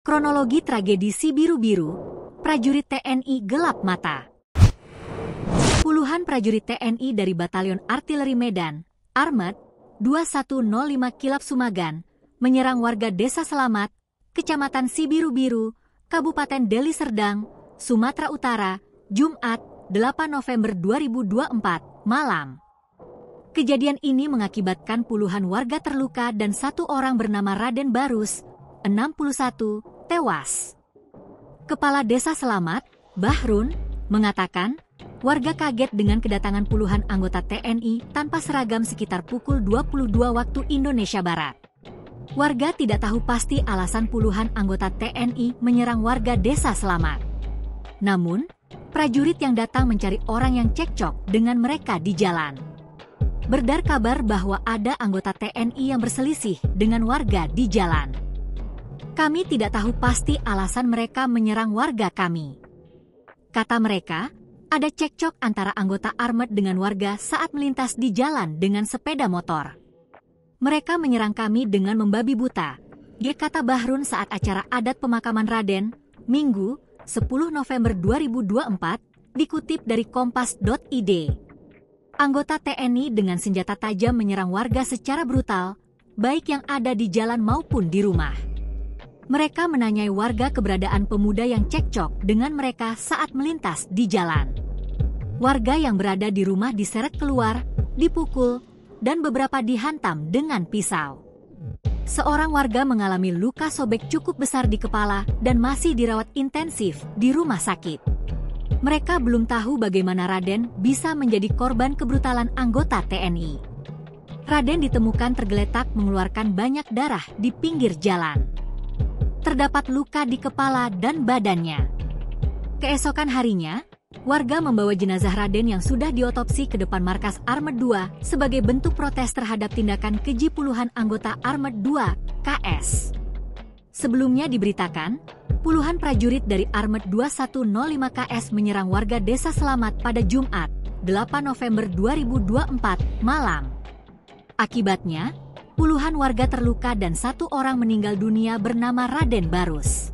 Kronologi tragedi Si Biru-Biru, prajurit TNI gelap mata. Puluhan prajurit TNI dari Batalion Artileri Medan, Armet, 2105 Kilap Sumagan, menyerang warga Desa Selamat, Kecamatan Si Biru-Biru, Kabupaten Deli Serdang, Sumatera Utara, Jumat, 8 November 2024, malam. Kejadian ini mengakibatkan puluhan warga terluka dan satu orang bernama Raden Barus, 61, tewas. Kepala Desa Selamat, Bahrun, mengatakan, warga kaget dengan kedatangan puluhan anggota TNI tanpa seragam sekitar pukul 22 waktu Indonesia Barat. Warga tidak tahu pasti alasan puluhan anggota TNI menyerang warga Desa Selamat. Namun, prajurit yang datang mencari orang yang cekcok dengan mereka di jalan. Beredar kabar bahwa ada anggota TNI yang berselisih dengan warga di jalan. Kami tidak tahu pasti alasan mereka menyerang warga kami. Kata mereka, ada cekcok antara anggota Armet dengan warga saat melintas di jalan dengan sepeda motor. Mereka menyerang kami dengan membabi buta, kata Bahrun saat acara adat pemakaman Raden, Minggu, 10 November 2024, dikutip dari kompas.id. Anggota TNI dengan senjata tajam menyerang warga secara brutal, baik yang ada di jalan maupun di rumah. Mereka menanyai warga keberadaan pemuda yang cekcok dengan mereka saat melintas di jalan. Warga yang berada di rumah diseret keluar, dipukul, dan beberapa dihantam dengan pisau. Seorang warga mengalami luka sobek cukup besar di kepala dan masih dirawat intensif di rumah sakit. Mereka belum tahu bagaimana Raden bisa menjadi korban kebrutalan anggota TNI. Raden ditemukan tergeletak mengeluarkan banyak darah di pinggir jalan. Terdapat luka di kepala dan badannya. Keesokan harinya, warga membawa jenazah Raden yang sudah diotopsi ke depan markas Armet 2 sebagai bentuk protes terhadap tindakan keji puluhan anggota Armet 2 KS. Sebelumnya diberitakan, puluhan prajurit dari Armet 2105 KS menyerang warga Desa Selamat pada Jumat, 8 November 2024, malam. Akibatnya, puluhan warga terluka dan satu orang meninggal dunia bernama Raden Barus.